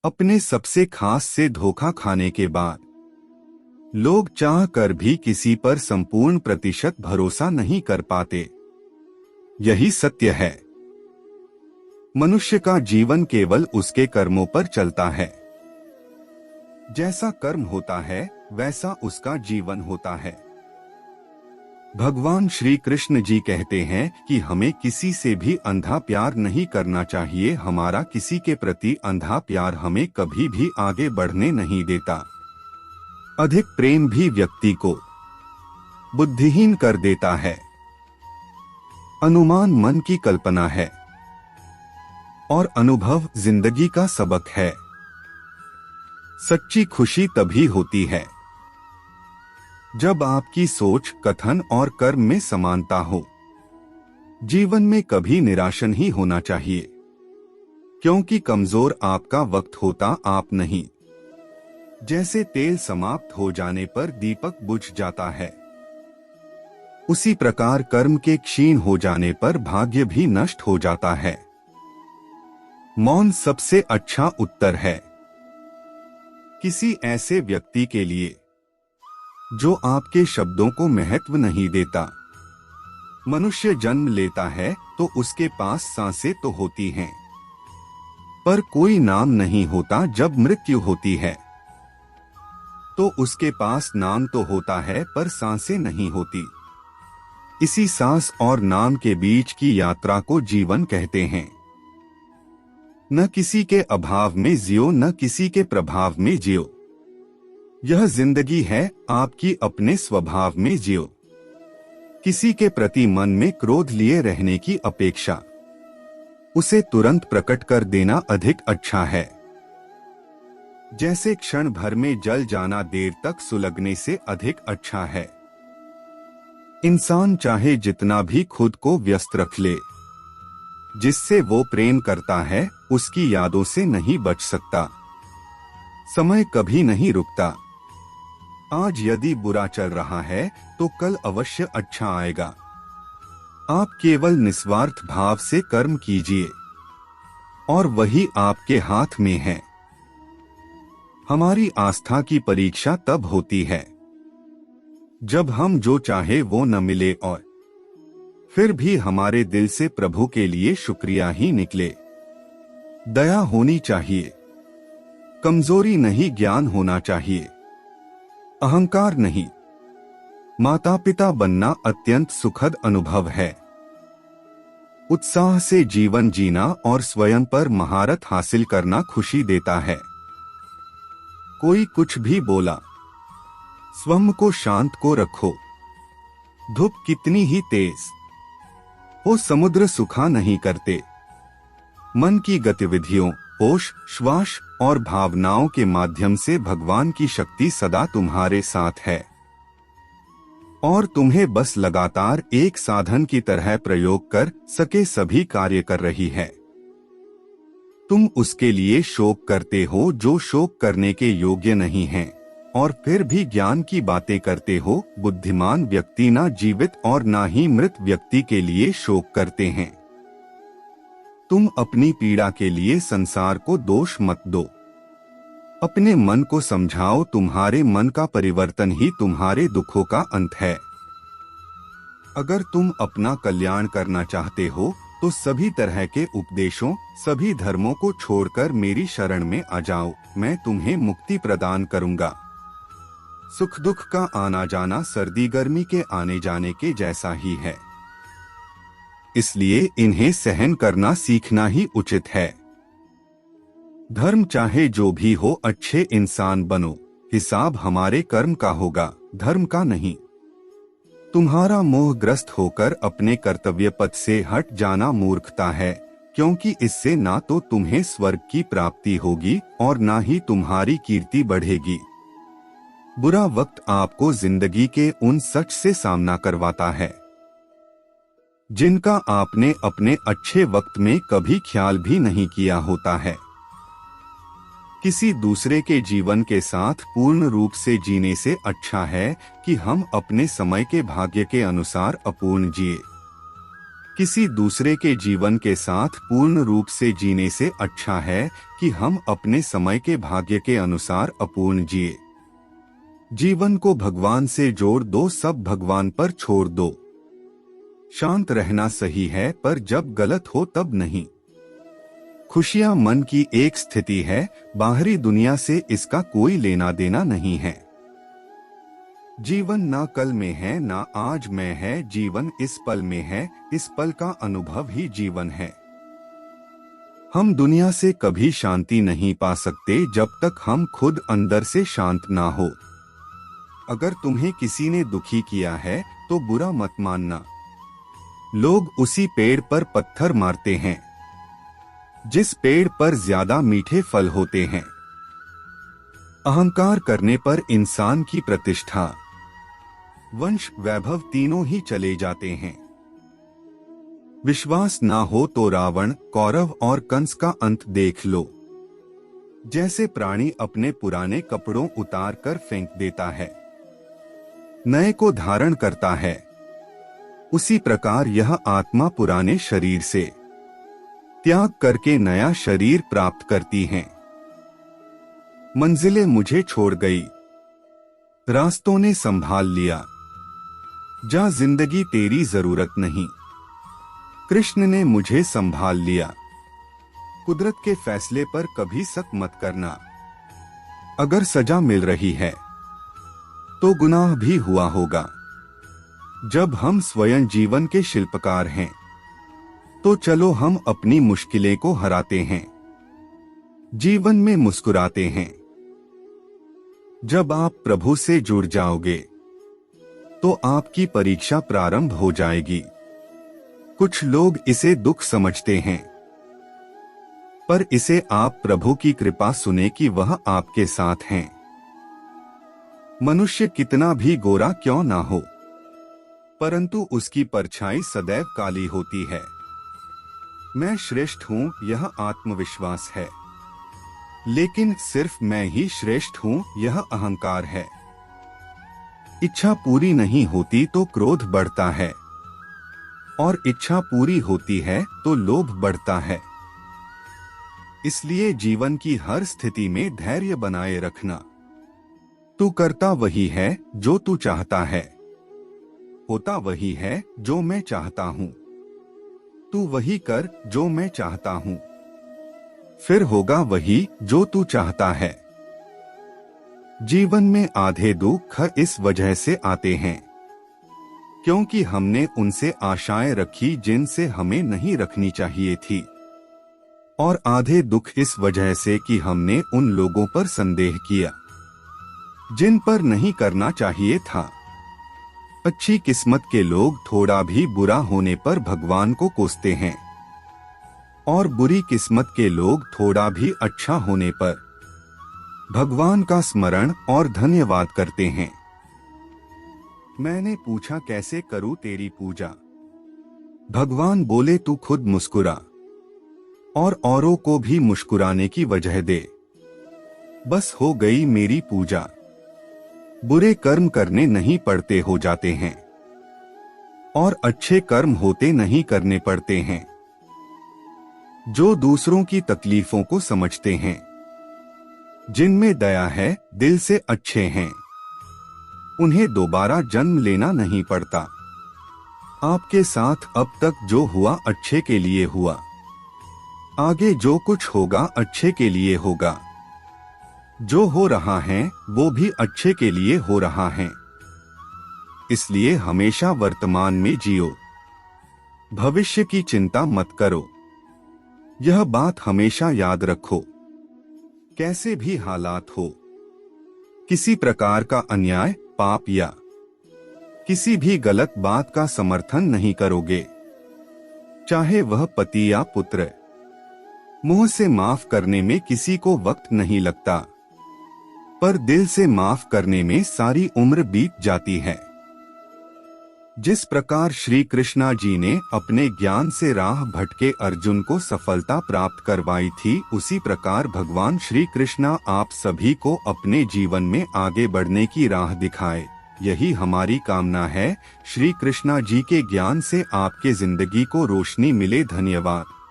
अपने सबसे खास से धोखा खाने के बाद लोग चाह कर भी किसी पर संपूर्ण प्रतिशत भरोसा नहीं कर पाते। यही सत्य है। मनुष्य का जीवन केवल उसके कर्मों पर चलता है। जैसा कर्म होता है वैसा उसका जीवन होता है। भगवान श्री कृष्ण जी कहते हैं कि हमें किसी से भी अंधा प्यार नहीं करना चाहिए। हमारा किसी के प्रति अंधा प्यार हमें कभी भी आगे बढ़ने नहीं देता। अधिक प्रेम भी व्यक्ति को बुद्धिहीन कर देता है। अनुमान मन की कल्पना है और अनुभव जिंदगी का सबक है। सच्ची खुशी तभी होती है जब आपकी सोच, कथन और कर्म में समानता हो। जीवन में कभी निराश नहीं होना चाहिए, क्योंकि कमजोर आपका वक्त होता आप नहीं। जैसे तेल समाप्त हो जाने पर दीपक बुझ जाता है, उसी प्रकार कर्म के क्षीण हो जाने पर भाग्य भी नष्ट हो जाता है। मौन सबसे अच्छा उत्तर है। किसी ऐसे व्यक्ति के लिए जो आपके शब्दों को महत्व नहीं देता। मनुष्य जन्म लेता है तो उसके पास सांसें तो होती हैं, पर कोई नाम नहीं होता। जब मृत्यु होती है तो उसके पास नाम तो होता है पर सांसें नहीं होती। इसी सांस और नाम के बीच की यात्रा को जीवन कहते हैं। न किसी के अभाव में जियो, न किसी के प्रभाव में जियो। यह जिंदगी है, आपकी अपने स्वभाव में जियो। किसी के प्रति मन में क्रोध लिए रहने की अपेक्षा उसे तुरंत प्रकट कर देना अधिक अच्छा है। जैसे क्षण भर में जल जाना देर तक सुलगने से अधिक अच्छा है। इंसान चाहे जितना भी खुद को व्यस्त रख ले, जिससे वो प्रेम करता है उसकी यादों से नहीं बच सकता। समय कभी नहीं रुकता। आज यदि बुरा चल रहा है तो कल अवश्य अच्छा आएगा। आप केवल निस्वार्थ भाव से कर्म कीजिए और वही आपके हाथ में है। हमारी आस्था की परीक्षा तब होती है जब हम जो चाहे वो न मिले और फिर भी हमारे दिल से प्रभु के लिए शुक्रिया ही निकले। दया होनी चाहिए, कमजोरी नहीं। ज्ञान होना चाहिए, अहंकार नहीं। माता पिता बनना अत्यंत सुखद अनुभव है। उत्साह से जीवन जीना और स्वयं पर महारत हासिल करना खुशी देता है। कोई कुछ भी बोला, स्वयं को शांत को रखो। धूप कितनी ही तेज हो, समुद्र सुखा नहीं करते। मन की गतिविधियों, होश, श्वास और भावनाओं के माध्यम से भगवान की शक्ति सदा तुम्हारे साथ है और तुम्हें बस लगातार एक साधन की तरह प्रयोग कर सके सभी कार्य कर रही है। तुम उसके लिए शोक करते हो जो शोक करने के योग्य नहीं हैं, और फिर भी ज्ञान की बातें करते हो। बुद्धिमान व्यक्ति ना जीवित और ना ही मृत व्यक्ति के लिए शोक करते हैं। तुम अपनी पीड़ा के लिए संसार को दोष मत दो। अपने मन को समझाओ, तुम्हारे मन का परिवर्तन ही तुम्हारे दुखों का अंत है। अगर तुम अपना कल्याण करना चाहते हो तो सभी तरह के उपदेशों, सभी धर्मों को छोड़कर मेरी शरण में आ जाओ। मैं तुम्हें मुक्ति प्रदान करूंगा। सुख दुख का आना जाना सर्दी गर्मी के आने जाने के जैसा ही है, इसलिए इन्हें सहन करना सीखना ही उचित है। धर्म चाहे जो भी हो, अच्छे इंसान बनो। हिसाब हमारे कर्म का होगा, धर्म का नहीं। तुम्हारा मोहग्रस्त होकर अपने कर्तव्य पथ से हट जाना मूर्खता है, क्योंकि इससे ना तो तुम्हें स्वर्ग की प्राप्ति होगी और ना ही तुम्हारी कीर्ति बढ़ेगी। बुरा वक्त आपको जिंदगी के उन सच से सामना करवाता है जिनका आपने अपने अच्छे वक्त में कभी ख्याल भी नहीं किया होता है। किसी दूसरे के जीवन के साथ पूर्ण रूप से जीने से अच्छा है कि हम अपने समय के भाग्य के अनुसार अपूर्ण जिए। किसी दूसरे के जीवन के साथ पूर्ण रूप से जीने से अच्छा है कि हम अपने समय के भाग्य के अनुसार अपूर्ण जिए। जीवन को भगवान से जोड़ दो, सब भगवान पर छोड़ दो। शांत रहना सही है, पर जब गलत हो तब नहीं। खुशियां मन की एक स्थिति है, बाहरी दुनिया से इसका कोई लेना देना नहीं है। जीवन ना कल में है ना आज में है, जीवन इस पल में है, इस पल का अनुभव ही जीवन है। हम दुनिया से कभी शांति नहीं पा सकते जब तक हम खुद अंदर से शांत ना हो। अगर तुम्हें किसी ने दुखी किया है तो बुरा मत मानना। लोग उसी पेड़ पर पत्थर मारते हैं जिस पेड़ पर ज्यादा मीठे फल होते हैं। अहंकार करने पर इंसान की प्रतिष्ठा, वंश, वैभव तीनों ही चले जाते हैं। विश्वास ना हो तो रावण, कौरव और कंस का अंत देख लो। जैसे प्राणी अपने पुराने कपड़ों उतार कर फेंक देता है, नए को धारण करता है, उसी प्रकार यह आत्मा पुराने शरीर से त्याग करके नया शरीर प्राप्त करती है। मंजिलें मुझे छोड़ गई, रास्तों ने संभाल लिया, जा जिंदगी तेरी जरूरत नहीं। कृष्ण ने मुझे संभाल लिया। कुदरत के फैसले पर कभी शक मत करना। अगर सजा मिल रही है तो गुनाह भी हुआ होगा। जब हम स्वयं जीवन के शिल्पकार हैं तो चलो हम अपनी मुश्किलें को हराते हैं, जीवन में मुस्कुराते हैं। जब आप प्रभु से जुड़ जाओगे तो आपकी परीक्षा प्रारंभ हो जाएगी। कुछ लोग इसे दुख समझते हैं, पर इसे आप प्रभु की कृपा सुने कि वह आपके साथ हैं। मनुष्य कितना भी गोरा क्यों ना हो, परंतु उसकी परछाई सदैव काली होती है। मैं श्रेष्ठ हूं यह आत्मविश्वास है, लेकिन सिर्फ मैं ही श्रेष्ठ हूं यह अहंकार है। इच्छा पूरी नहीं होती तो क्रोध बढ़ता है, और इच्छा पूरी होती है तो लोभ बढ़ता है। इसलिए जीवन की हर स्थिति में धैर्य बनाए रखना। तू करता वही है जो तू चाहता है, होता वही है जो मैं चाहता हूं। तू वही कर जो मैं चाहता हूं, फिर होगा वही जो तू चाहता है। जीवन में आधे दुख इस वजह से आते हैं क्योंकि हमने उनसे आशाएं रखी जिनसे हमें नहीं रखनी चाहिए थी, और आधे दुख इस वजह से कि हमने उन लोगों पर संदेह किया जिन पर नहीं करना चाहिए था। अच्छी किस्मत के लोग थोड़ा भी बुरा होने पर भगवान को कोसते हैं, और बुरी किस्मत के लोग थोड़ा भी अच्छा होने पर भगवान का स्मरण और धन्यवाद करते हैं। मैंने पूछा कैसे करूं तेरी पूजा? भगवान बोले तू खुद मुस्कुरा और औरों को भी मुस्कुराने की वजह दे, बस हो गई मेरी पूजा। बुरे कर्म करने नहीं पड़ते हो जाते हैं, और अच्छे कर्म होते नहीं करने पड़ते हैं। जो दूसरों की तकलीफों को समझते हैं, जिनमें दया है, दिल से अच्छे हैं, उन्हें दोबारा जन्म लेना नहीं पड़ता। आपके साथ अब तक जो हुआ अच्छे के लिए हुआ, आगे जो कुछ होगा अच्छे के लिए होगा। जो हो रहा है वो भी अच्छे के लिए हो रहा है। इसलिए हमेशा वर्तमान में जियो, भविष्य की चिंता मत करो। यह बात हमेशा याद रखो, कैसे भी हालात हो, किसी प्रकार का अन्याय, पाप या किसी भी गलत बात का समर्थन नहीं करोगे, चाहे वह पति या पुत्र। मुंह से माफ करने में किसी को वक्त नहीं लगता, पर दिल से माफ करने में सारी उम्र बीत जाती है। जिस प्रकार श्री कृष्णा जी ने अपने ज्ञान से राह भटके अर्जुन को सफलता प्राप्त करवाई थी, उसी प्रकार भगवान श्री कृष्णा आप सभी को अपने जीवन में आगे बढ़ने की राह दिखाए। यही हमारी कामना है। श्री कृष्णा जी के ज्ञान से आपके जिंदगी को रोशनी मिले। धन्यवाद।